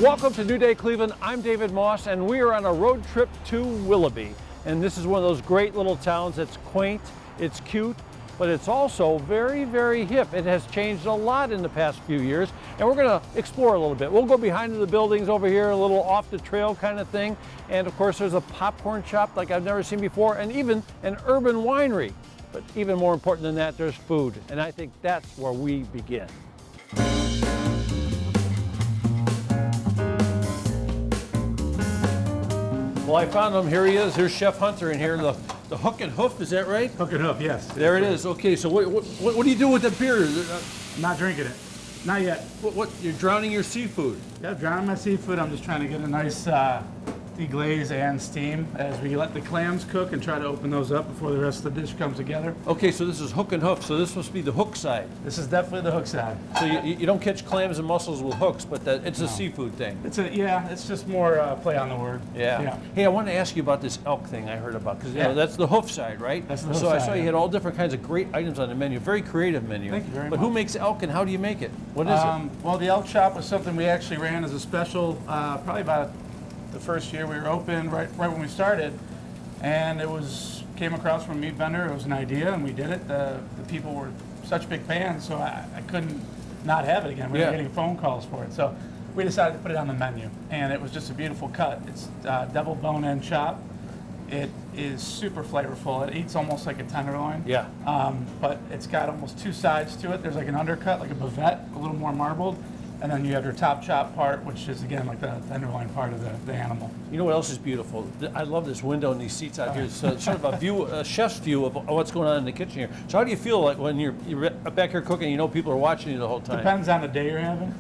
Welcome to New Day Cleveland. I'm David Moss, and we are on a road trip to Willoughby. And this is one of those great little towns that's quaint, it's cute, but it's also very, very hip. It has changed a lot in the past few years, and we're going to explore a little bit. We'll go behind the buildings over here, a little off the trail kind of thing. And of course, there's a popcorn shop like I've never seen before, and even an urban winery. But even more important than that, there's food, and I think that's where we begin. Well, I found him. Here he is. Here's Chef Hunter in here. The Hook and Hoof, is that right? Hook and Hoof, yes. There it is. Okay, so what do you do with the beer? I'm not drinking it. Not yet. What you're drowning your seafood? Yeah, drowning my seafood. I'm just trying to get a nice deglaze and steam as we let the clams cook and try to open those up before the rest of the dish comes together. Okay, so this is Hook and Hoof, so this must be the hook side. This is definitely the hook side. So you don't catch clams and mussels with hooks, but it's a seafood thing. It's just more play on the word. Yeah. Hey, I want to ask you about this elk thing I heard about, because that's the hoof side, right? That's the hoof side. So I saw you yeah. had all different kinds of great items on the menu, very creative menu. Thank you very much. But who makes elk and how do you make it? What is it? Well, the elk chop was something we actually ran as a special probably about the first year we were open, right when we started, and came across from a meat vendor. It was an idea, and we did it. The people were such big fans, so I couldn't not have it again. We were getting phone calls for it, so we decided to put it on the menu, and it was just a beautiful cut. It's double bone-end chop. It is super flavorful. It eats almost like a tenderloin. Yeah. But it's got almost two sides to it. There's like an undercut, like a bavette, a little more marbled. And then you have your top chop part, which is, again, like the tenderloin part of the animal. You know what else is beautiful? I love this window and these seats out here. So it's sort of a chef's view of what's going on in the kitchen here. So how do you feel like when you're back here cooking, you know people are watching you the whole time? Depends on the day you're having.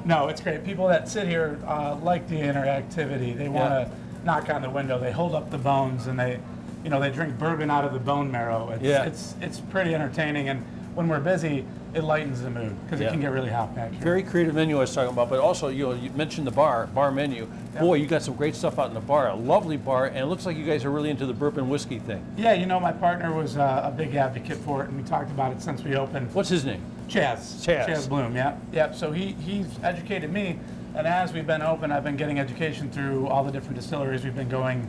No, it's great. People that sit here like the interactivity. They want to knock on the window. They hold up the bones, and they drink bourbon out of the bone marrow. It's pretty entertaining, and when we're busy, it lightens the mood because it can get really hot back here. Very creative menu I was talking about, but also you mentioned the bar menu. Yep. Boy, you got some great stuff out in the bar. A lovely bar, and it looks like you guys are really into the bourbon whiskey thing. Yeah, my partner was a big advocate for it, and we talked about it since we opened. What's his name? Chaz Bloom. Yeah. So he's educated me, and as we've been open, I've been getting education through all the different distilleries. We've been going,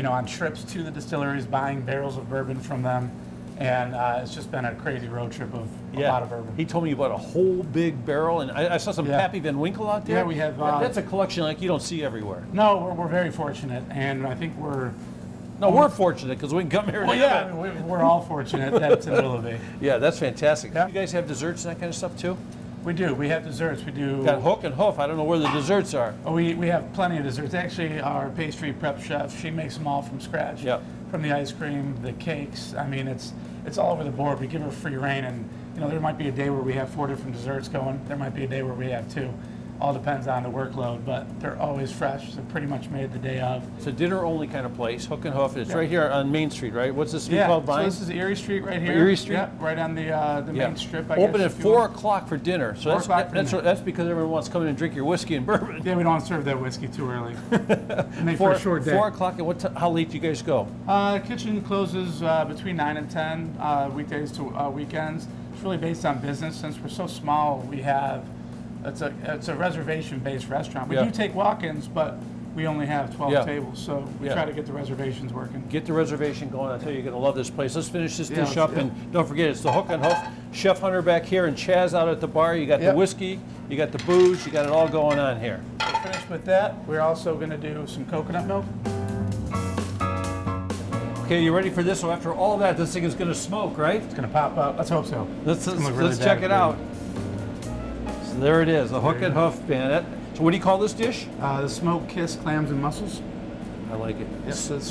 on trips to the distilleries, buying barrels of bourbon from them. And it's just been a crazy road trip of a lot of bourbon. He told me you bought a whole big barrel, and I saw some Pappy Van Winkle out there. Yeah, we have. That's a collection like you don't see everywhere. No, we're very fortunate, and I think we're fortunate because we can come here. We're all fortunate that it's in Willoughby. Yeah, that's fantastic. Yeah. You guys have desserts and that kind of stuff too? We do. We have desserts. We do. Got Hook and Hoof. I don't know where the desserts are. Oh, we have plenty of desserts. Actually, our pastry prep chef, she makes them all from scratch. Yeah. From the ice cream, the cakes. I mean, it's all over the board. We give her free reign, and there might be a day where we have 4 different desserts going. There might be a day where we have 2. All depends on the workload, but they're always fresh. They're pretty much made the day of. It's a dinner-only kind of place, Hook and Hoof. It's right here on Main Street, right? What's this street called? So this is Erie Street right here. Erie Street? Yeah, right on the main strip, I Open guess. at 4 o'clock for dinner. So that's because everyone wants to come in and drink your whiskey and bourbon. Yeah, we don't want to serve that whiskey too early. Make for a short day. 4 o'clock, and how late do you guys go? Kitchen closes between 9 and 10, weekdays to weekends. It's really based on business. Since we're so small, it's a reservation-based restaurant. We do take walk-ins, but we only have 12 tables, so we try to get the reservations working. Get the reservation going. I tell you, you're going to love this place. Let's finish this dish up, and don't forget, it's the Hook and Hoof. Chef Hunter back here and Chaz out at the bar. You got the whiskey, you got the booze, you got it all going on here. Finished with that. We're also going to do some coconut milk. Okay, you ready for this? So after all that, this thing is going to smoke, right? It's going to pop up. Let's hope so. Let's check it out. So there it is, the Hook and Hoof bandit. So what do you call this dish? The smoked kiss clams and mussels. I like it. Yep.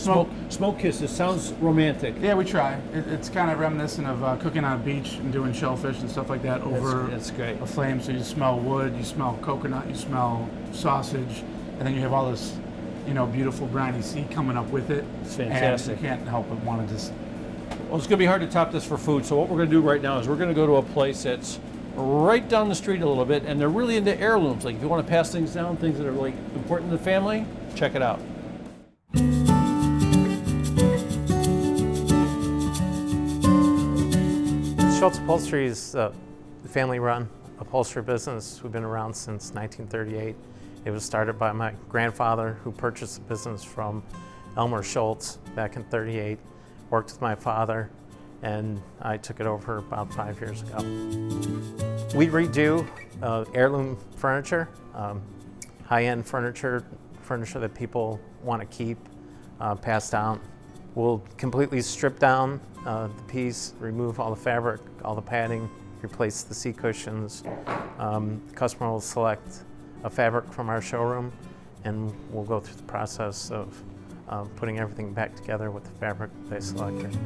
Smoke kiss. It sounds romantic. Yeah, we try. It's kind of reminiscent of cooking on a beach and doing shellfish and stuff like that over that's great. a flame. So you smell wood, you smell coconut, you smell sausage, and then you have all this, beautiful briny sea coming up with it. It's fantastic. And you can't help but want to just. Well, it's going to be hard to top this for food. So what we're going to do right now is we're going to go to a place that's right down the street a little bit, and they're really into heirlooms. Like if you want to pass things down, things that are really important to the family, check it out. Schultz Upholstery is a family-run upholstery business. We've been around since 1938, It was started by my grandfather, who purchased the business from Elmer Schultz back in '38, worked with my father, and I took it over about 5 years ago. We redo heirloom furniture, high-end furniture that people want to keep, pass down. We'll completely strip down the piece, remove all the fabric, all the padding, replace the seat cushions. The customer will select a fabric from our showroom, and we'll go through the process of putting everything back together with the fabric they selected.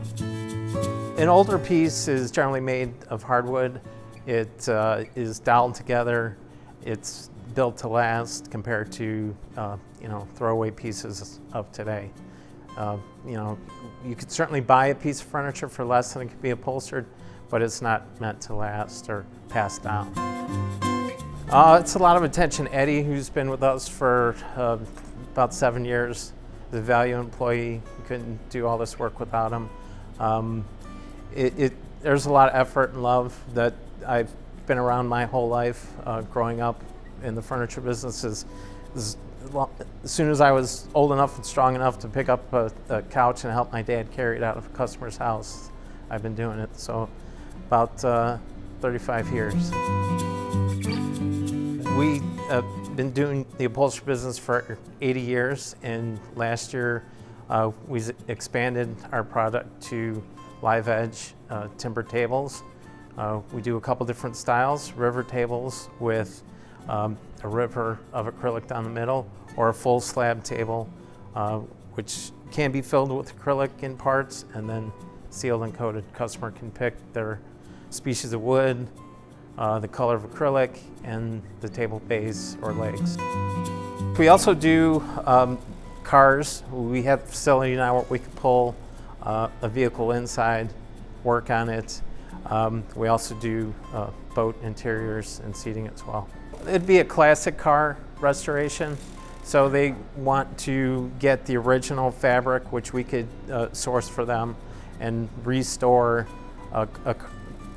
An older piece is generally made of hardwood. It is doweled together. It's built to last compared to throwaway pieces of today. You could certainly buy a piece of furniture for less than it could be upholstered, but it's not meant to last or pass down. It's a lot of attention. Eddie, who's been with us for about 7 years, is a value employee. We couldn't do all this work without him. There's a lot of effort and love that I've been around my whole life, growing up in the furniture business. As soon as I was old enough and strong enough to pick up a couch and help my dad carry it out of a customer's house, I've been doing it. So about 35 years. We have been doing the upholstery business for 80 years, and last year we expanded our product to live edge timber tables. We do a couple different styles: river tables with a river of acrylic down the middle, or a full slab table, which can be filled with acrylic in parts and then sealed and coated. Customer can pick their species of wood, the color of acrylic, and the table base or legs. We also do cars. We have a facility now where we can pull a vehicle inside, work on it. We also do boat interiors and seating as well. It'd be a classic car restoration. So they want to get the original fabric, which we could source for them, and restore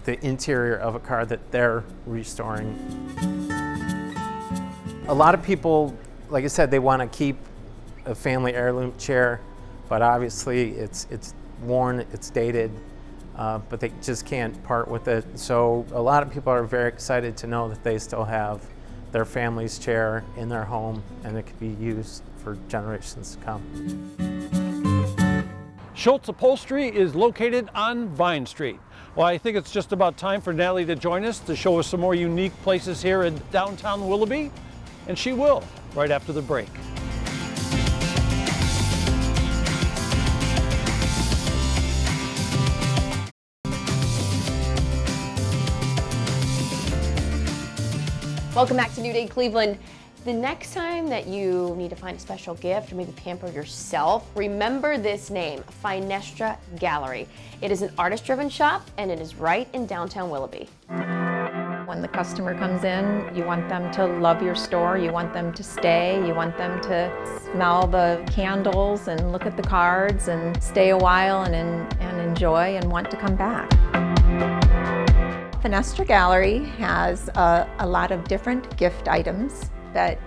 the interior of a car that they're restoring. A lot of people, like I said, they want to keep a family heirloom chair, but obviously it's worn, it's dated, but they just can't part with it. So a lot of people are very excited to know that they still have their family's chair in their home, and it can be used for generations to come. Schultz Upholstery is located on Vine Street. Well, I think it's just about time for Natalie to join us to show us some more unique places here in downtown Willoughby, and she will right after the break. Welcome back to New Day Cleveland. The next time that you need to find a special gift or maybe pamper yourself, remember this name, Finestra Gallery. It is an artist-driven shop, and it is right in downtown Willoughby. When the customer comes in, you want them to love your store, you want them to stay, you want them to smell the candles and look at the cards and stay a while and enjoy and want to come back. Finestra Gallery has a lot of different gift items that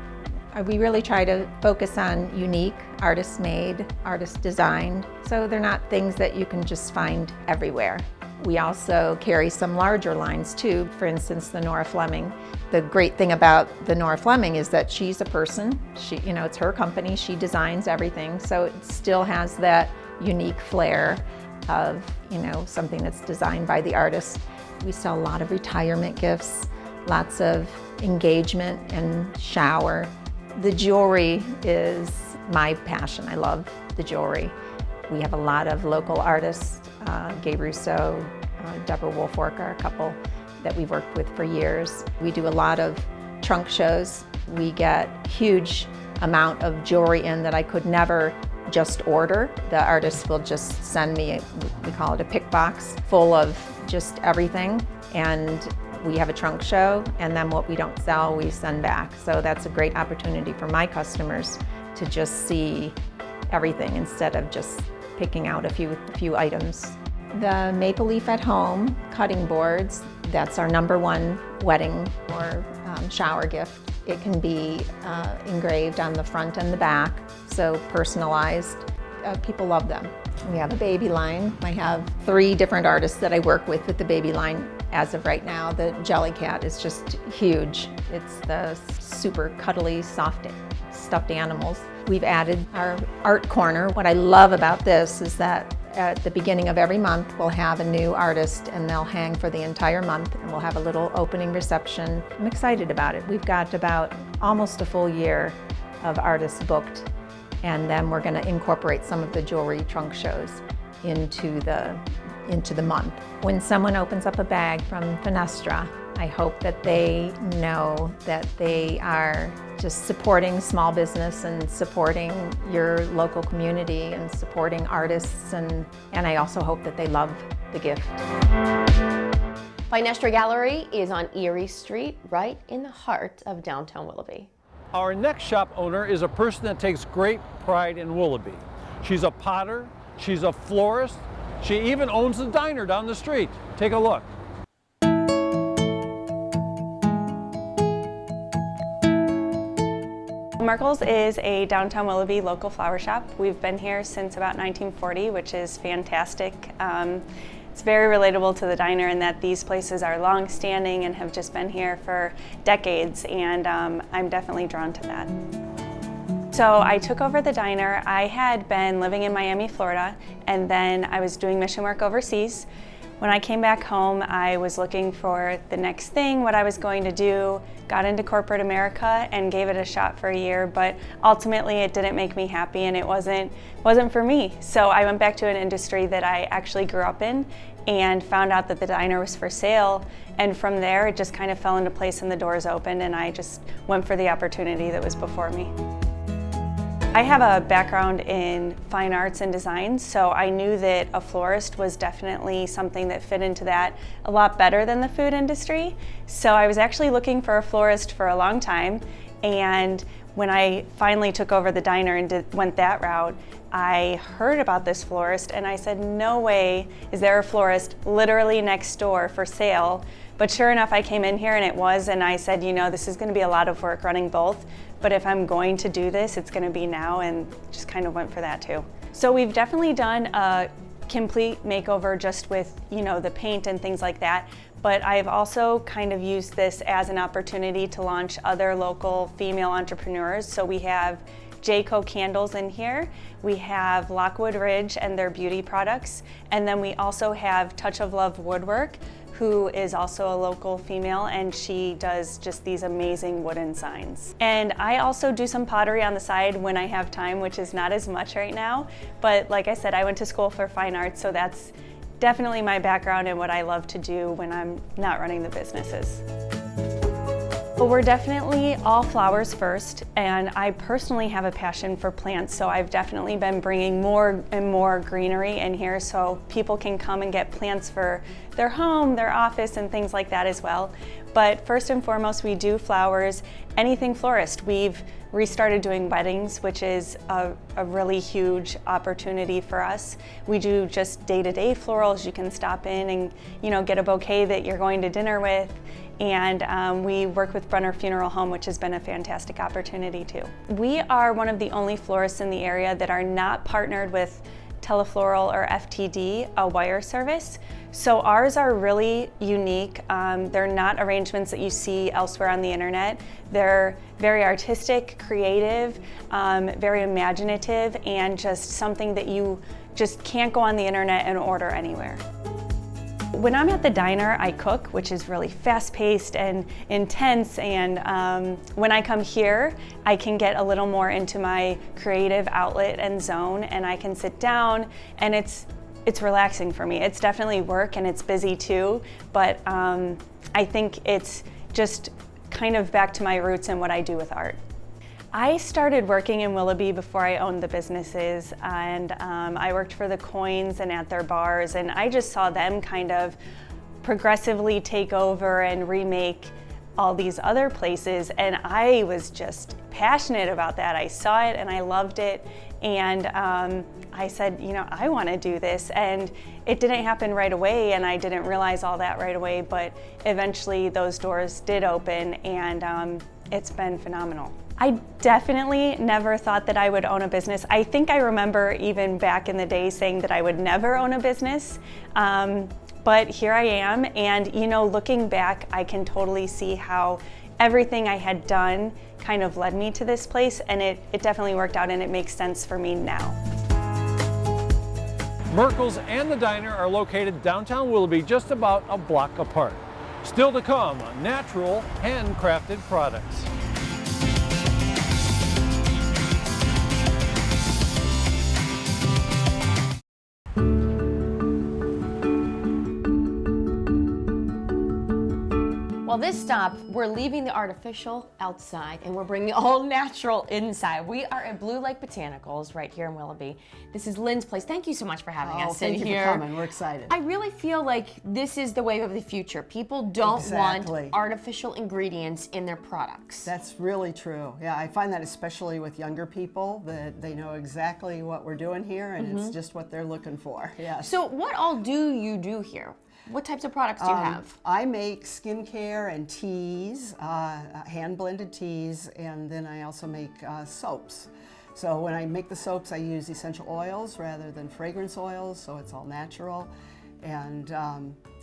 we really try to focus on unique, artist-made, artist-designed, so they're not things that you can just find everywhere. We also carry some larger lines too, for instance, the Nora Fleming. The great thing about the Nora Fleming is that she's a person. It's her company, she designs everything, so it still has that unique flair of, something that's designed by the artist. We sell a lot of retirement gifts, lots of engagement and shower. The jewelry is my passion. I love the jewelry. We have a lot of local artists, Gabe Rousseau, Deborah Wolfork are a couple that we've worked with for years. We do a lot of trunk shows. We get huge amount of jewelry in that I could never just order. The artists will just send me, we call it a pick box, full of just everything, and we have a trunk show, and then what we don't sell, we send back. So that's a great opportunity for my customers to just see everything instead of just picking out a few items. The Maple Leaf at Home cutting boards, that's our #1 wedding or shower gift. It can be engraved on the front and the back, so personalized. People love them. We have a baby line. I have 3 different artists that I work with the baby line as of right now. The Jelly Cat is just huge. It's the super cuddly, soft, stuffed animals. We've added our art corner. What I love about this is that at the beginning of every month, we'll have a new artist and they'll hang for the entire month, and we'll have a little opening reception. I'm excited about it. We've got about almost a full year of artists booked, and then we're going to incorporate some of the jewelry trunk shows into the month. When someone opens up a bag from Finestra, I hope that they know that they are just supporting small business and supporting your local community and supporting artists, and I also hope that they love the gift. Finestra Gallery is on Erie Street, right in the heart of downtown Willoughby. Our next shop owner is a person that takes great pride in Willoughby. She's a potter, she's a florist, she even owns the diner down the street. Take a look. Merkles is a downtown Willoughby local flower shop. We've been here since about 1940, which is fantastic. It's very relatable to the diner in that these places are long-standing and have just been here for decades, and I'm definitely drawn to that. So I took over the diner. I had been living in Miami, Florida, and then I was doing mission work overseas. When I came back home, I was looking for the next thing, what I was going to do, got into corporate America and gave it a shot for a year, but ultimately it didn't make me happy and it wasn't for me. So I went back to an industry that I actually grew up in and found out that the diner was for sale, and from there it just kind of fell into place and the doors opened, and I just went for the opportunity that was before me. I have a background in fine arts and design, so I knew that a florist was definitely something that fit into that a lot better than the food industry. So I was actually looking for a florist for a long time, and when I finally took over the diner and went that route, I heard about this florist and I said, no way is there a florist literally next door for sale. But sure enough, I came in here and it was, and I said, you know, this is going to be a lot of work running both, but if I'm going to do this, it's going to be now, and just kind of went for that too. So we've definitely done a complete makeover just with, you know, the paint and things like that, but I've also kind of used this as an opportunity to launch other local female entrepreneurs. So we have Jayco Candles in here, we have Lockwood Ridge and their beauty products, and then we also have Touch of Love Woodwork, who is also a local female, and she does just these amazing wooden signs. And I also do some pottery on the side when I have time, which is not as much right now, but like I said, I went to school for fine arts, so that's definitely my background and what I love to do when I'm not running the businesses. Well, we're definitely all flowers first, and I personally have a passion for plants, so I've definitely been bringing more and more greenery in here so people can come and get plants for their home, their office, and things like that as well. But first and foremost, we do flowers, anything florist. We've restarted doing weddings, which is a really huge opportunity for us. We do just day-to-day florals. You can stop in and, you know, get a bouquet that you're going to dinner with. And we work with Brenner Funeral Home, which has been a fantastic opportunity too. We are one of the only florists in the area that are not partnered with Telefloral or FTD, a wire service. So ours are really unique. They're not arrangements that you see elsewhere on the internet. They're very artistic, creative, very imaginative, and just something that you just can't go on the internet and order anywhere. When I'm at the diner, I cook, which is really fast-paced and intense, and when I come here, I can get a little more into my creative outlet and zone, and I can sit down, and it's relaxing for me. It's definitely work, and it's busy too, but I think it's just kind of back to my roots and what I do with art. I started working in Willoughby before I owned the businesses, and I worked for the Coins and at their bars, and I just saw them kind of progressively take over and remake all these other places, and I was just passionate about that. I saw it and I loved it, and I said, you know, I want to do this, and it didn't happen right away, and I didn't realize all that right away, but eventually those doors did open, and it's been phenomenal. I definitely never thought that I would own a business. I think I remember even back in the day saying that I would never own a business. But here I am, and you know, looking back, I can totally see how everything I had done kind of led me to this place, and it definitely worked out, and it makes sense for me now. Merkles and the diner are located downtown Willoughby, just about a block apart. Still to come, natural, handcrafted products. Well, this stop, we're leaving the artificial outside and we're bringing all natural inside. We are at Blue Lake Botanicals right here in Willoughby. This is Lynn's place. Thank you so much for having us in here. Thank you for coming. We're excited. I really feel like this is the wave of the future. People don't want artificial ingredients in their products. That's really true. Yeah, I find that especially with younger people, that they know exactly what we're doing here, and it's just what they're looking for. Yes. So what all do you do here? What types of products do you have? I make skincare and teas, hand-blended teas, and then I also make soaps. So when I make the soaps, I use essential oils rather than fragrance oils, so it's all natural, and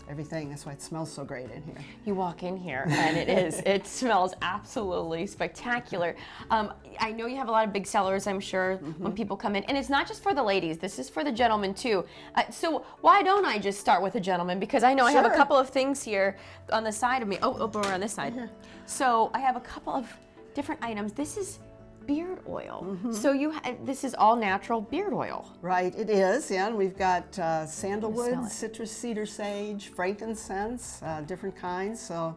everything. That's why it smells so great in here. You walk in here and it smells absolutely spectacular. I know you have a lot of big sellers, I'm sure, when people come in. And it's not just for the ladies, this is for the gentlemen too. So why don't I just start with the gentlemen? Because I know I have a couple of things here on the side of me. Oh, we're on this side. So I have a couple of different items. This is beard oil. So this is all natural beard oil. Right, it is, yeah, and we've got sandalwood, citrus, cedar, sage, frankincense, different kinds. So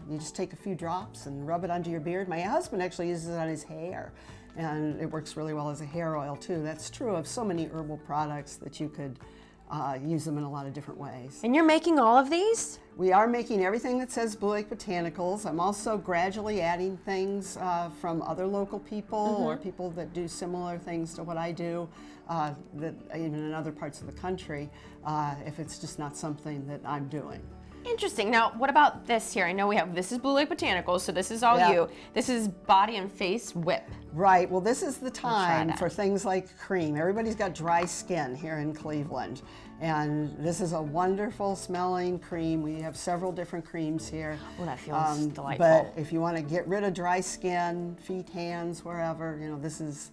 you just take a few drops and rub it under your beard. My husband actually uses it on his hair, and it works really well as a hair oil too. That's true of so many herbal products that you could use them in a lot of different ways. And you're making all of these? We are making everything that says Blue Lake Botanicals. I'm also gradually adding things from other local people or people that do similar things to what I do, that even in other parts of the country, if it's just not something that I'm doing. Interesting. Now, what about this here? I know this is Blue Lake Botanicals, so this is all you. This is Body and Face Whip. Right. Well, this is the time for things like cream. Everybody's got dry skin here in Cleveland, and this is a wonderful smelling cream. We have several different creams here. Oh, that feels delightful. But if you want to get rid of dry skin, feet, hands, wherever, this is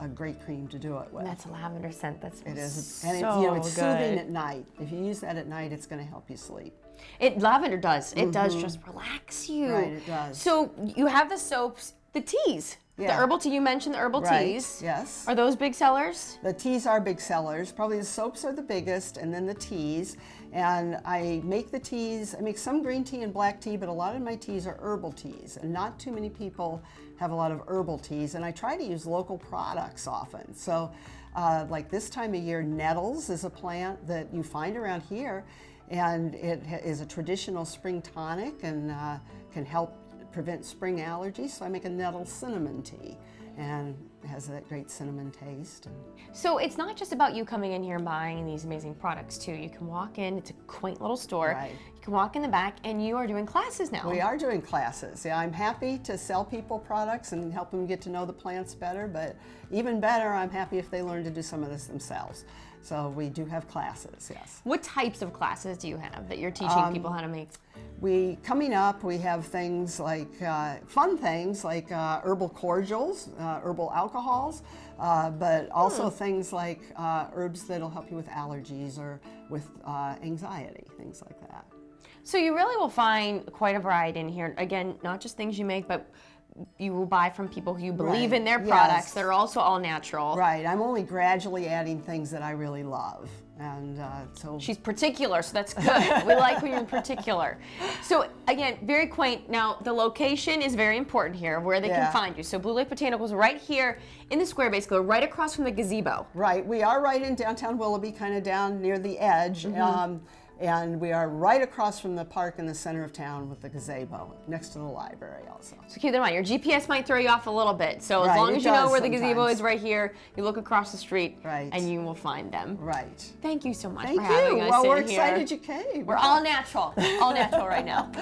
a great cream to do it with. And that's a lavender scent. That smells It is. So And it's good. soothing at night. If you use that at night, it's going to help you sleep. Lavender does. It does just relax you. Right, it does. So you have the soaps, the teas. Yeah. The herbal tea, you mentioned the herbal teas. Yes. Are those big sellers? The teas are big sellers. Probably the soaps are the biggest, and then the teas. And I make the teas, I make some green tea and black tea, but a lot of my teas are herbal teas. And not too many people have a lot of herbal teas. And I try to use local products often. So like this time of year, nettles is a plant that you find around here. And it is a traditional spring tonic and can help prevent spring allergies. So I make a nettle cinnamon tea, and it has that great cinnamon taste. So it's not just about you coming in here and buying these amazing products too. You can walk in, it's a quaint little store. Right. You can walk in the back and you are doing classes now. We are doing classes. Yeah, I'm happy to sell people products and help them get to know the plants better, but even better, I'm happy if they learn to do some of this themselves. So we do have classes, yes. What types of classes do you have that you're teaching people how to make? Coming up, we have things like, fun things like herbal cordials, herbal alcohols, but also things like herbs that'll help you with allergies or with anxiety, things like that. So you really will find quite a variety in here. Again, not just things you make, but you will buy from people who you believe in their products that are also all natural. Right, I'm only gradually adding things that I really love. And so she's particular, so that's good. We like when you're particular. So again, very quaint. Now the location is very important here, where they can find you. So Blue Lake Botanicals right here in the square, basically right across from the gazebo. Right, we are right in downtown Willoughby, kind of down near the edge. And we are right across from the park in the center of town with the gazebo, next to the library also. So keep that in mind. Your GPS might throw you off a little bit. So as long as you know where the gazebo is right here, you look across the street and you will find them. Right. Thank you so much Thank for having us Well, we're in here. excited you came. We're all natural right now.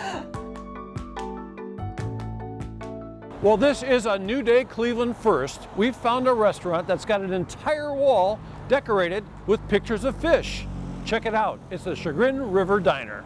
Well, this is a New Day Cleveland first. We've found a restaurant that's got an entire wall decorated with pictures of fish. Check it out. It's the Chagrin River Diner.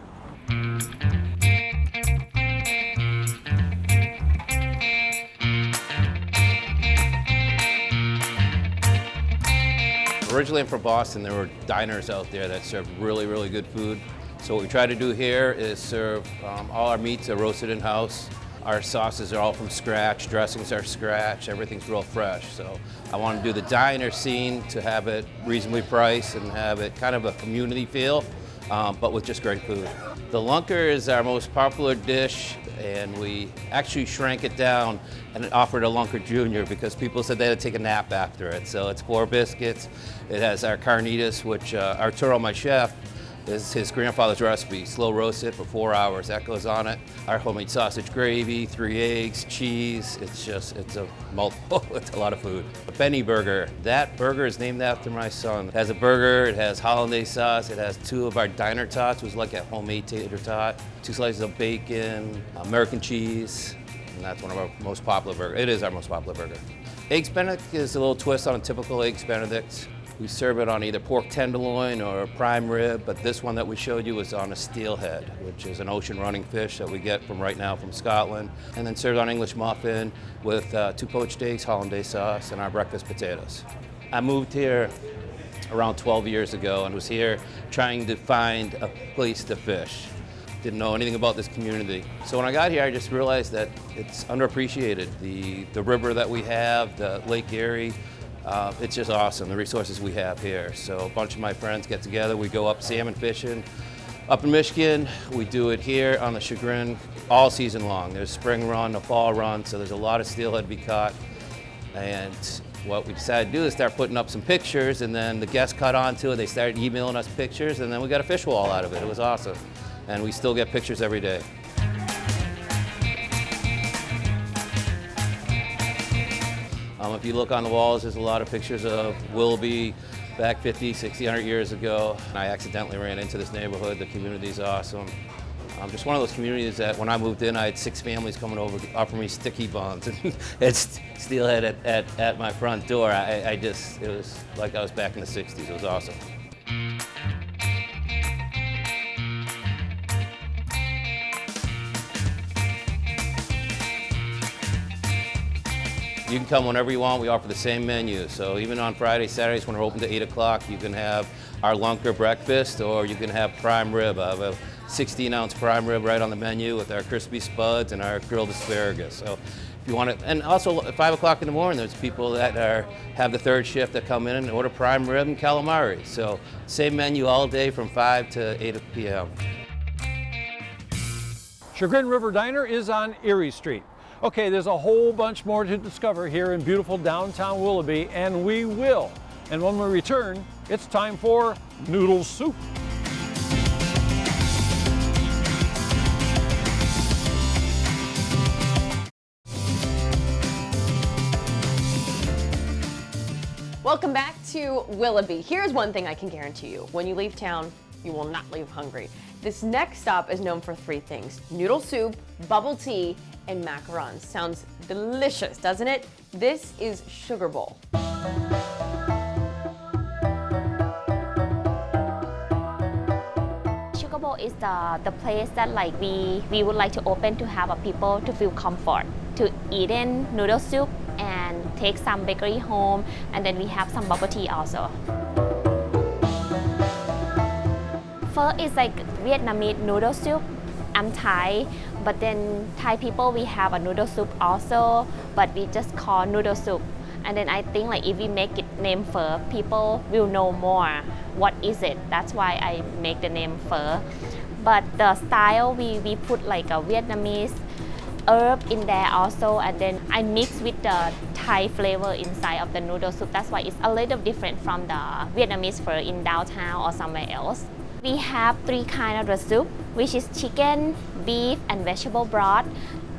Originally I'm from Boston. There were diners out there that served really, really good food. So what we try to do here is serve all our meats are roasted in-house. Our sauces are all from scratch, dressings are scratch, everything's real fresh. So I want to do the diner scene to have it reasonably priced and have it kind of a community feel, but with just great food. The lunker is our most popular dish, and we actually shrank it down and offered a lunker junior because people said they had to take a nap after it. So it's 4 biscuits. It has our carnitas, which Arturo, my chef, is his grandfather's recipe. Slow roast it for 4 hours. That goes on it. Our homemade sausage gravy, 3 eggs, cheese. It's a multiple. It's a lot of food. A Benny burger. That burger is named after my son. It has a burger. It has hollandaise sauce. It has 2 of our diner tots, which is like a homemade tater tot. 2 slices of bacon, American cheese, and that's one of our most popular burgers. It is our most popular burger. Eggs Benedict is a little twist on a typical Eggs Benedict. We serve it on either pork tenderloin or prime rib, but this one that we showed you is on a steelhead, which is an ocean running fish that we get from right now from Scotland, and then served on English muffin with 2 poached eggs, hollandaise sauce, and our breakfast potatoes. I moved here around 12 years ago and was here trying to find a place to fish. Didn't know anything about this community. So when I got here, I just realized that it's underappreciated. The river that we have, the Lake Erie, it's just awesome, the resources we have here. So a bunch of my friends get together, we go up salmon fishing. Up in Michigan, we do it here on the Chagrin all season long. There's spring run, a fall run, so there's a lot of steelhead to be caught. And what we decided to do is start putting up some pictures, and then the guests caught on to it. They started emailing us pictures, and then we got a fish wall out of it. It was awesome. And we still get pictures every day. If you look on the walls, there's a lot of pictures of Willoughby back 50, 60, 100 years ago. I accidentally ran into this neighborhood. The community's awesome. Just one of those communities that when I moved in, I had 6 families coming over to offer me sticky buns and it's steelhead at my front door. It was like I was back in the 60s. It was awesome. You can come whenever you want. We offer the same menu. So even on Fridays, Saturdays when we're open to 8 o'clock, you can have our lunker breakfast or you can have prime rib. I have a 16-ounce prime rib right on the menu with our crispy spuds and our grilled asparagus. So if you want it, and also at 5 o'clock in the morning, there's people that have the 3rd shift that come in and order prime rib and calamari. So same menu all day from 5 to 8 p.m. Chagrin River Diner is on Erie Street. Okay, there's a whole bunch more to discover here in beautiful downtown Willoughby, and we will. And when we return, it's time for noodle soup. Welcome back to Willoughby. Here's one thing I can guarantee you. When you leave town, you will not leave hungry. This next stop is known for 3 things: noodle soup, bubble tea, and macarons. Sounds delicious, doesn't it? This is Sugar Bowl. Sugar Bowl is the place that we would like to open to have people to feel comfort, to eat in noodle soup and take some bakery home, and then we have some bubble tea also. First is like Vietnamese noodle soup. I'm Thai, but then Thai people, we have a noodle soup also, but we just call noodle soup. And then I think if we make it name Pho, people will know more what is it. That's why I make the name Pho. But the style, we put a Vietnamese herb in there also, and then I mix with the Thai flavor inside of the noodle soup. That's why it's a little different from the Vietnamese Pho in downtown or somewhere else. We have 3 kinds of the soup, which is chicken, beef, and vegetable broth.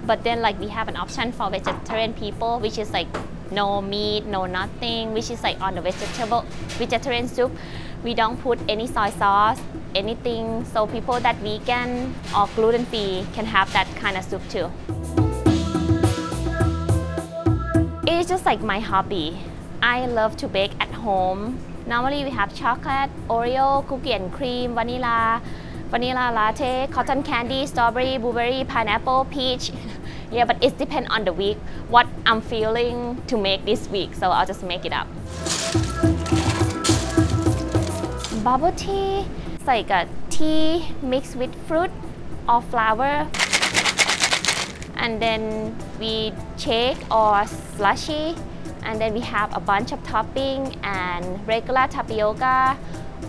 But then we have an option for vegetarian people, which is no meat, no nothing, which is on the vegetarian soup. We don't put any soy sauce, anything, so people that vegan or gluten-free can have that kind of soup too. is just like my hobby. I love to bake at home. Normally we have chocolate, Oreo, cookie and cream, vanilla latte, cotton candy, strawberry, blueberry, pineapple, peach. Yeah, but it depends on the week, what I'm feeling to make this week, so I'll just make it up. Bubble tea, it's like a tea mixed with fruit or flour. And then we shake or slushy, and then we have a bunch of topping and regular tapioca,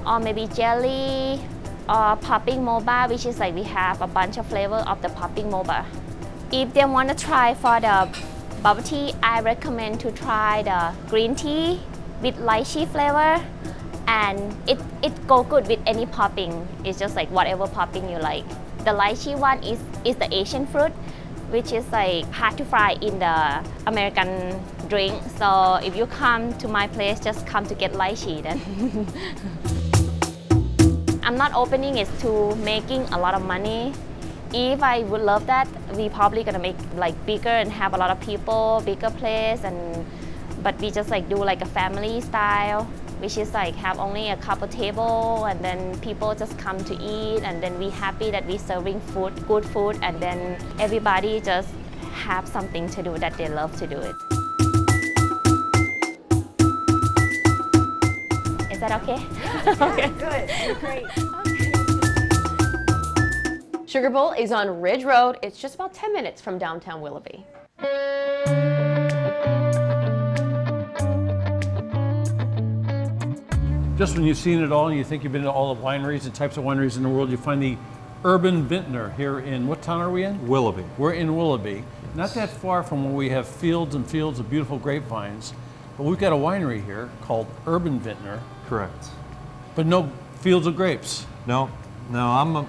or maybe jelly, or popping moba, which is like we have a bunch of flavor of the popping moba. If they want to try for the bubble tea, I recommend to try the green tea with lychee flavor, and it go good with any popping. It's just like whatever popping you like. The lychee one is the Asian fruit, which is like hard to find in the American drink. So if you come to my place, just come to get lychee then. I'm not opening it to making a lot of money. If I would love that, we probably gonna make like bigger and have a lot of people, bigger place, but we just like do like a family style, which is like have only a couple table, and then people just come to eat, and then we happy that we serving food, good food, and then everybody just have something to do that they love to do it. Is that okay? Okay. Good, you're great. Sugar Bowl is on Ridge Road. It's just about 10 minutes from downtown Willoughby. Just when you've seen it all and you think you've been to all the wineries and types of wineries in the world, you find the Urban Vintner here in, what town are we in? Willoughby. We're in Willoughby. Not that far from where we have fields and fields of beautiful grapevines, but we've got a winery here called Urban Vintner. Correct. But no fields of grapes. No, I'm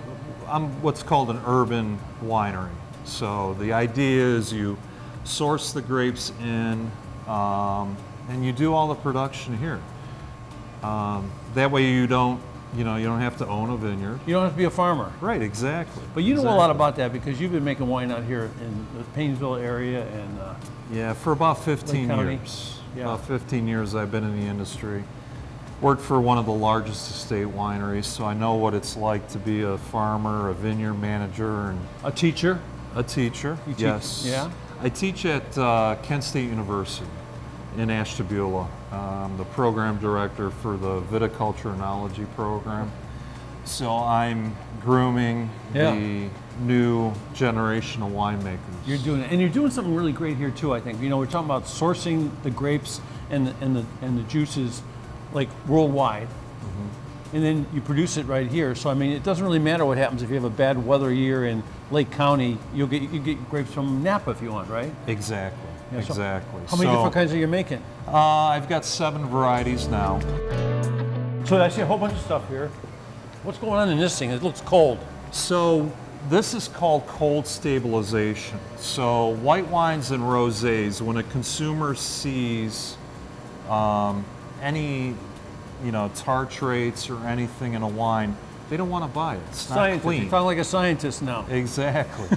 what's called an urban winery. So the idea is you source the grapes in, and you do all the production here. That way you don't have to own a vineyard. You don't have to be a farmer. Right, exactly. But you know a lot about that because you've been making wine out here in the Paynesville area and yeah, for about 15 County. years. Yeah. About 15 years I've been in the industry. Worked for one of the largest estate wineries, so I know what it's like to be a farmer, a vineyard manager, and a teacher. A teacher, You teach- yes. yeah? I teach at Kent State University in Ashtabula. I'm the program director for the viticulture enology program. So I'm grooming the new generation of winemakers. You're doing it, and you're doing something really great here too. I think we're talking about sourcing the grapes and the juices like worldwide, and then you produce it right here. So I mean, it doesn't really matter what happens if you have a bad weather year in Lake County. You get grapes from Napa if you want, right? Exactly. Yeah, so exactly. How many different kinds are you making? I've got 7 varieties now. So I see a whole bunch of stuff here. What's going on in this thing? It looks cold. So this is called cold stabilization. So white wines and rosés, when a consumer sees any tartrates or anything in a wine, they don't want to buy it. It's not clean. You sound like a scientist now. Exactly.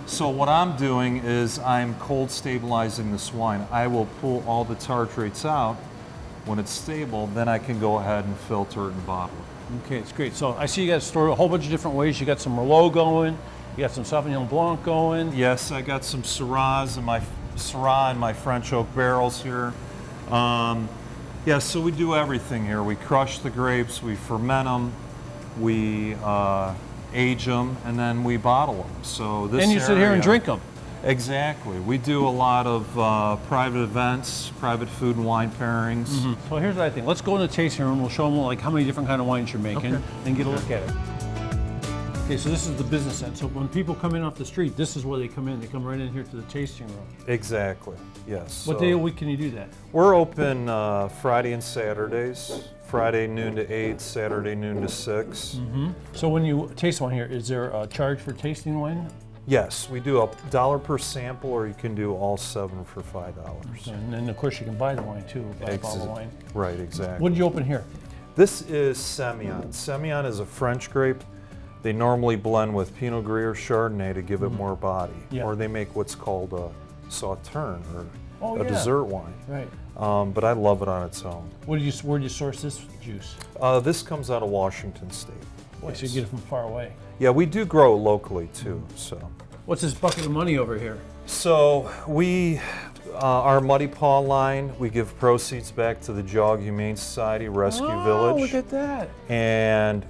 So what I'm doing is I'm cold stabilizing this wine. I will pull all the tartrates out. When it's stable, then I can go ahead and filter it and bottle it. Okay, it's great. So I see you guys store a whole bunch of different ways. You got some Merlot going. You got some Sauvignon Blanc going. Yes, I got some Syrah in my French oak barrels here. Yeah, so we do everything here. We crush the grapes, we ferment them, we age them, and then we bottle them. So this and you sit here and drink them. Exactly. We do a lot of private events, private food and wine pairings. So here's what I think. Let's go in the tasting room. We'll show them like how many different kind of wines you're making and get a look at it. Okay, so this is the business end. So when people come in off the street, this is where they come in. They come right in here to the tasting room. Exactly. Yes. What day of the week can you do that? We're open Friday and Saturdays. Friday noon to 8, Saturday noon to 6. So when you taste one here, is there a charge for tasting wine? Yes, we do $1 per sample, or you can do all 7 for $5. And then of course you can buy the wine too, buy a bottle of wine. Right, exactly. What did you open here? This is Semillon. Semillon is a French grape. They normally blend with Pinot Gris or Chardonnay to give it more body. Yeah. Or they make what's called a Sauterne, or Oh, a yeah. dessert wine. Right. But I love it on its own. Where do you source this juice? This comes out of Washington State. Boy, so you get it from far away. Yeah, we do grow it locally too. So. What's this bucket of money over here? So we, our Muddy Paw line, we give proceeds back to the Jog Humane Society Rescue Village. Oh, look at that. And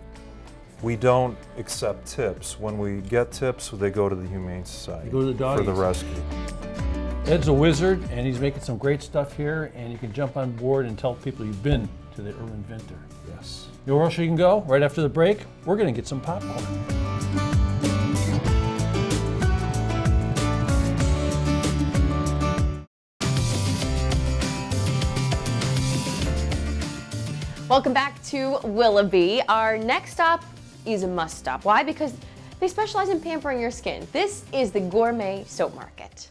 we don't accept tips. When we get tips, they go to the Humane Society They go to the doggies. for the rescue. Ed's a wizard, and he's making some great stuff here, and you can jump on board and tell people you've been to the Urban Vintner. Yes. You know where else you can go? Right after the break, we're going to get some popcorn. Welcome back to Willoughby. Our next stop is a must stop. Why? Because they specialize in pampering your skin. This is the Gourmet Soap Market.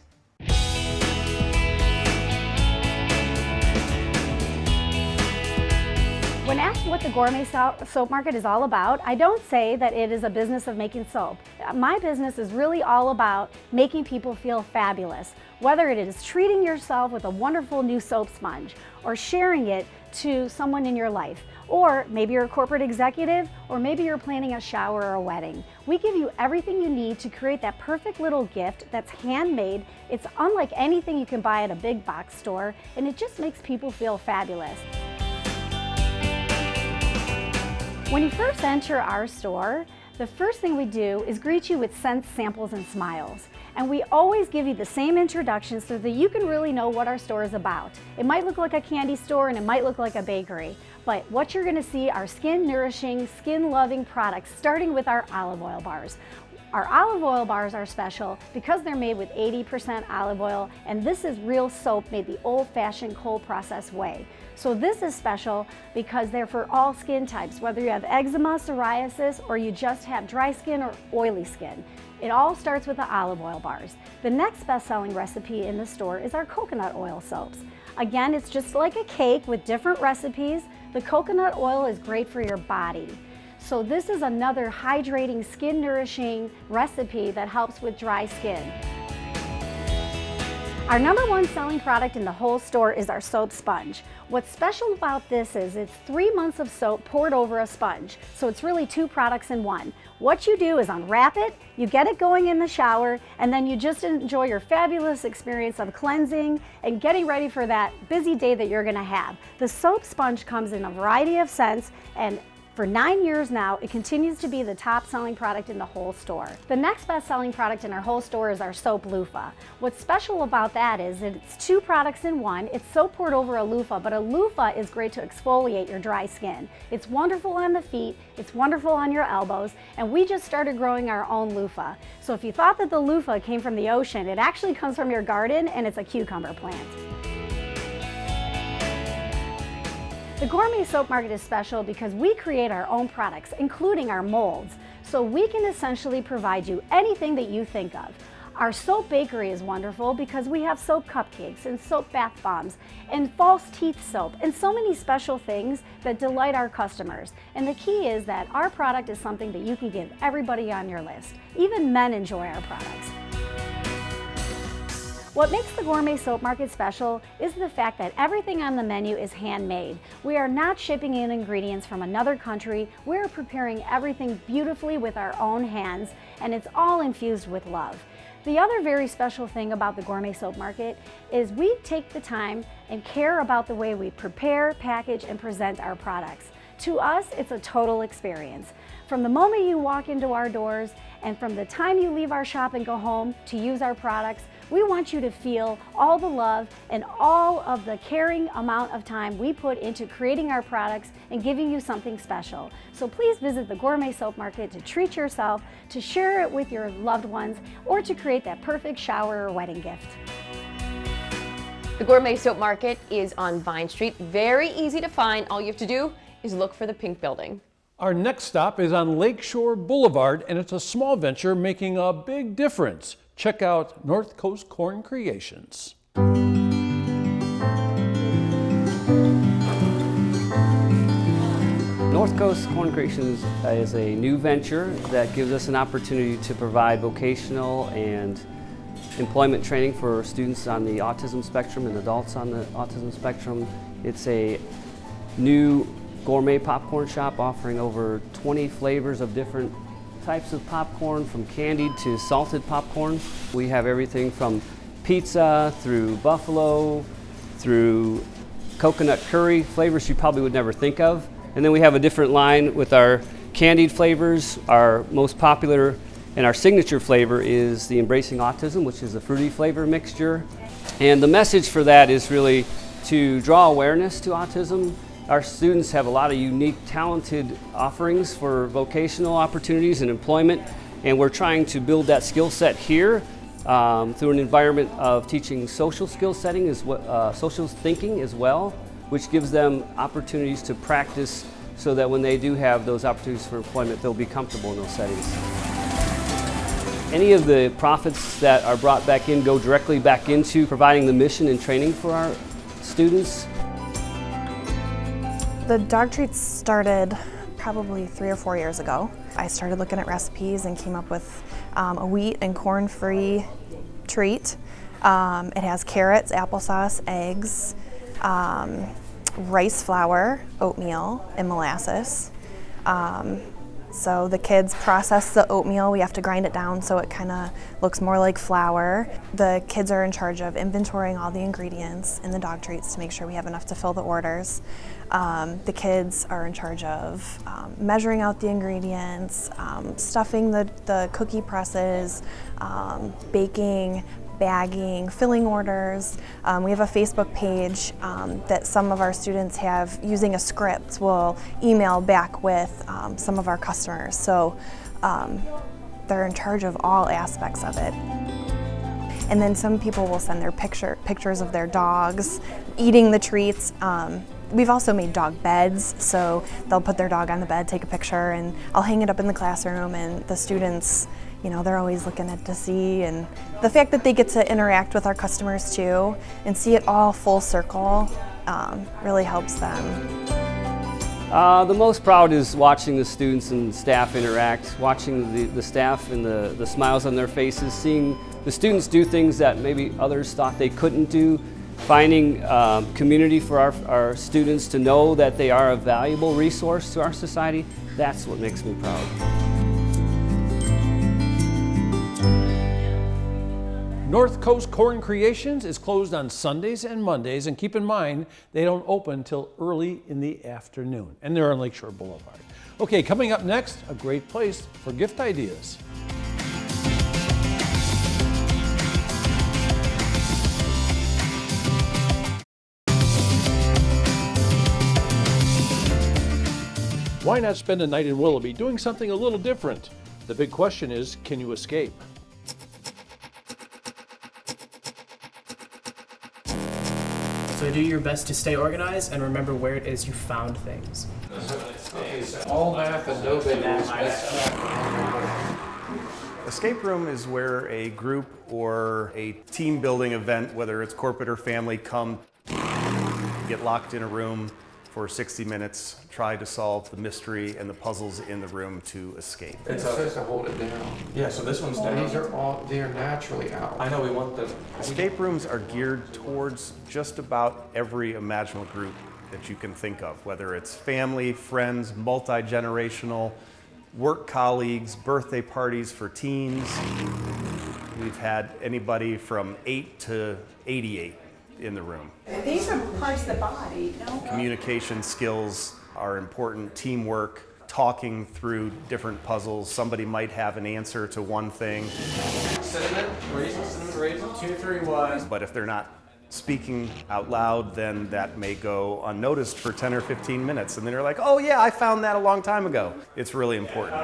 When asked what the Gourmet Soap Market is all about, I don't say that it is a business of making soap. My business is really all about making people feel fabulous, whether it is treating yourself with a wonderful new soap sponge or sharing it to someone in your life. Or maybe you're a corporate executive, or maybe you're planning a shower or a wedding. We give you everything you need to create that perfect little gift that's handmade. It's unlike anything you can buy at a big box store, and it just makes people feel fabulous. When you first enter our store, the first thing we do is greet you with scents, samples, and smiles. And we always give you the same introduction so that you can really know what our store is about. It might look like a candy store and it might look like a bakery, but what you're gonna see are skin-nourishing, skin-loving products, starting with our olive oil bars. Our olive oil bars are special because they're made with 80% olive oil, and this is real soap made the old-fashioned cold process way. So this is special because they're for all skin types, whether you have eczema, psoriasis, or you just have dry skin or oily skin. It all starts with the olive oil bars. The next best-selling recipe in the store is our coconut oil soaps. Again, it's just like a cake with different recipes. The coconut oil is great for your body. So this is another hydrating, skin-nourishing recipe that helps with dry skin. Our number one selling product in the whole store is our soap sponge. What's special about this is it's 3 months of soap poured over a sponge. So it's really 2 products in one. What you do is unwrap it, you get it going in the shower, and then you just enjoy your fabulous experience of cleansing and getting ready for that busy day that you're gonna have. The soap sponge comes in a variety of scents, and for 9 years now, it continues to be the top selling product in the whole store. The next best selling product in our whole store is our soap loofah. What's special about that is that it's 2 products in one. It's soap poured over a loofah, but a loofah is great to exfoliate your dry skin. It's wonderful on the feet, it's wonderful on your elbows, and we just started growing our own loofah. So if you thought that the loofah came from the ocean, it actually comes from your garden, and it's a cucumber plant. The Gourmet Soap Market is special because we create our own products, including our molds, so we can essentially provide you anything that you think of. Our soap bakery is wonderful because we have soap cupcakes and soap bath bombs and false teeth soap and so many special things that delight our customers. And the key is that our product is something that you can give everybody on your list. Even men enjoy our products. What makes the Gourmet Soap Market special is the fact that everything on the menu is handmade. We are not shipping in ingredients from another country. We're preparing everything beautifully with our own hands, and it's all infused with love. The other very special thing about the Gourmet Soap Market is we take the time and care about the way we prepare, package, and present our products. To us, it's a total experience. From the moment you walk into our doors and from the time you leave our shop and go home to use our products, we want you to feel all the love and all of the caring amount of time we put into creating our products and giving you something special. So please visit the Gourmet Soap Market to treat yourself, to share it with your loved ones, or to create that perfect shower or wedding gift. The Gourmet Soap Market is on Vine Street. Very easy to find. All you have to do is look for the pink building. Our next stop is on Lakeshore Boulevard, and it's a small venture making a big difference. Check out Northcoast Corn Creations. Northcoast Corn Creations is a new venture that gives us an opportunity to provide vocational and employment training for students on the autism spectrum and adults on the autism spectrum. It's a new gourmet popcorn shop offering over 20 flavors of different types of popcorn, from candied to salted popcorn. We have everything from pizza through buffalo, through coconut curry, flavors you probably would never think of. And then we have a different line with our candied flavors. Our most popular and our signature flavor is the Embracing Autism, which is a fruity flavor mixture. And the message for that is really to draw awareness to autism. Our students have a lot of unique, talented offerings for vocational opportunities and employment, and we're trying to build that skill set here through an environment of teaching social skill setting, social thinking as well, which gives them opportunities to practice so that when they do have those opportunities for employment, they'll be comfortable in those settings. Any of the profits that are brought back in go directly back into providing the mission and training for our students. The dog treats started probably 3 or 4 years ago. I started looking at recipes and came up with a wheat and corn-free treat. It has carrots, applesauce, eggs, rice flour, oatmeal, and molasses. So the kids process the oatmeal. We have to grind it down so it kind of looks more like flour. The kids are in charge of inventorying all the ingredients in the dog treats to make sure we have enough to fill the orders. The kids are in charge of measuring out the ingredients, stuffing the cookie presses, baking, bagging, filling orders. We have a Facebook page that some of our students have using a script. We'll email back with some of our customers. So they're in charge of all aspects of it. And then some people will send their pictures of their dogs eating the treats. We've also made dog beds, so they'll put their dog on the bed, take a picture, and I'll hang it up in the classroom, and the students, you know, they're always looking at to see. And the fact that they get to interact with our customers too and see it all full circle really helps them. The most proud is watching the students and staff interact, watching the staff and the smiles on their faces, seeing the students do things that maybe others thought they couldn't do, finding community for our students to know that they are a valuable resource to our society. That's what makes me proud. Northcoast Corn Creations is closed on Sundays and Mondays, and keep in mind, they don't open till early in the afternoon, and they're on Lakeshore Boulevard. Okay, coming up next, a great place for gift ideas. Why not spend a night in Willoughby doing something a little different? The big question is, can you escape? So do your best to stay organized and remember where it is you found things. All math and no babies. Escape room is where a group or a team building event, whether it's corporate or family, come, get locked in a room for 60 minutes, try to solve the mystery and the puzzles in the room to escape. It says to hold it down. Yeah, so this one's down. These are they're naturally out. I know we want the... Escape rooms are geared towards just about every imaginable group that you can think of, whether it's family, friends, multi-generational, work colleagues, birthday parties for teens. We've had anybody from 8 to 88 in the room. These are parts of the body, no? Communication skills are important, teamwork, talking through different puzzles. Somebody might have an answer to one thing. Cinnamon raisin, 2, 3, 1. But if they're not speaking out loud, then that may go unnoticed for 10 or 15 minutes. And then they're like, oh yeah, I found that a long time ago. It's really important.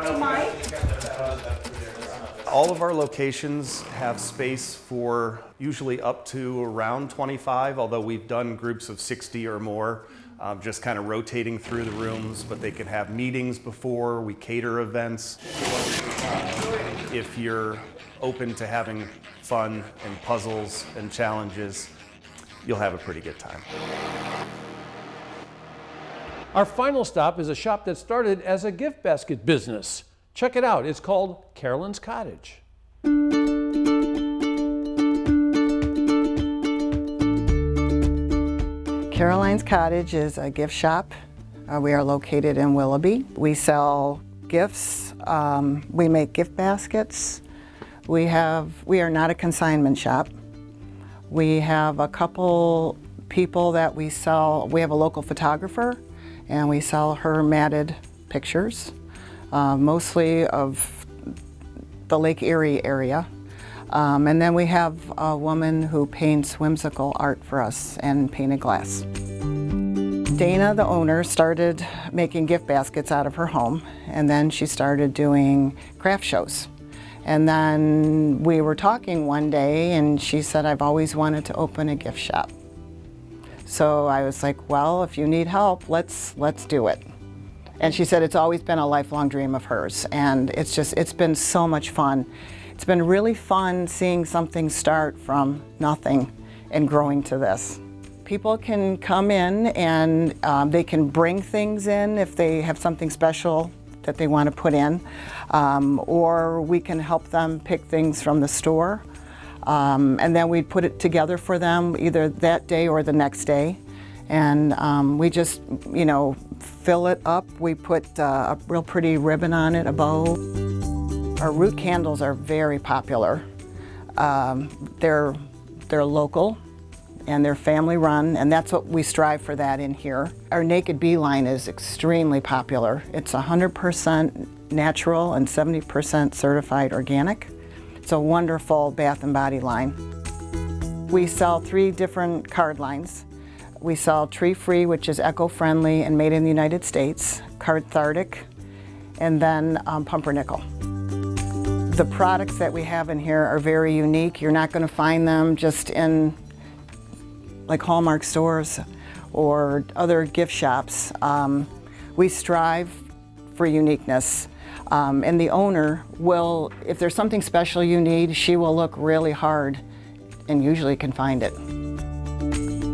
All of our locations have space for usually up to around 25, although we've done groups of 60 or more, just kind of rotating through the rooms, but they can have meetings before, we cater events. If you're open to having fun and puzzles and challenges, you'll have a pretty good time. Our final stop is a shop that started as a gift basket business. Check it out, it's called Carolyn's Cottage. Caroline's Cottage is a gift shop. We are located in Willoughby. We sell gifts. We make gift baskets. We are not a consignment shop. We have a couple people that we sell. We have a local photographer, and we sell her matted pictures, mostly of the Lake Erie area. And then we have a woman who paints whimsical art for us and painted glass. Dana, the owner, started making gift baskets out of her home, and then she started doing craft shows. And then we were talking one day, and she said, I've always wanted to open a gift shop. So I was like, well, if you need help, let's do it. And she said it's always been a lifelong dream of hers, and it's been so much fun. It's been really fun seeing something start from nothing and growing to this. People can come in and they can bring things in if they have something special that they want to put in, or we can help them pick things from the store, and then we put it together for them either that day or the next day. And we just, fill it up. We put a real pretty ribbon on it, a bow. Our root candles are very popular. They're local and they're family run, and that's what we strive for that in here. Our Naked Bee line is extremely popular. It's 100% natural and 70% certified organic. It's a wonderful bath and body line. We sell 3 different card lines. We sell Tree Free, which is eco-friendly and made in the United States, Cathartic, and then Pumpernickel. The products that we have in here are very unique. You're not going to find them just in like Hallmark stores or other gift shops. We strive for uniqueness. And the owner will, if there's something special you need, she will look really hard and usually can find it.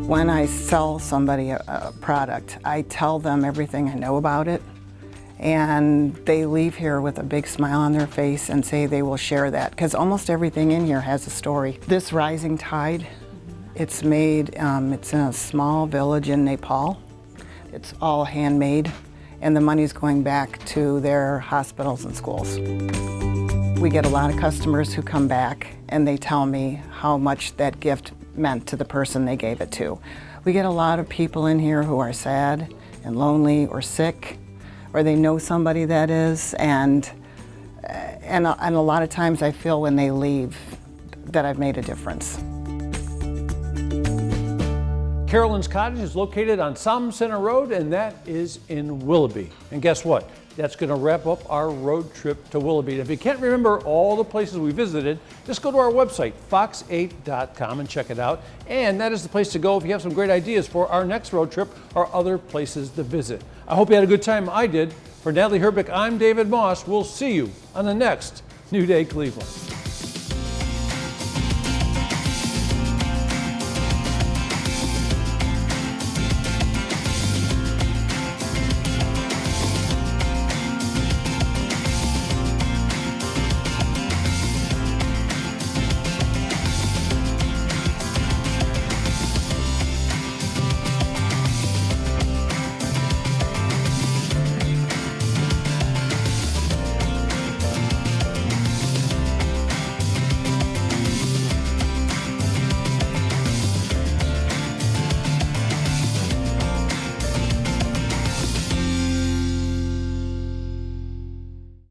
When I sell somebody a product, I tell them everything I know about it, and they leave here with a big smile on their face and say they will share that, because almost everything in here has a story. This Rising Tide, it's made, it's in a small village in Nepal. It's all handmade, and the money's going back to their hospitals and schools. We get a lot of customers who come back and they tell me how much that gift meant to the person they gave it to. We get a lot of people in here who are sad and lonely or sick, or they know somebody that is, and a lot of times I feel when they leave that I've made a difference. Caroline's Cottage is located on Salmon Center Road, and that is in Willoughby. And guess what? That's going to wrap up our road trip to Willoughby. And if you can't remember all the places we visited, just go to our website, fox8.com, and check it out. And that is the place to go if you have some great ideas for our next road trip or other places to visit. I hope you had a good time. I did. For Natalie Herbeck, I'm David Moss. We'll see you on the next New Day Cleveland.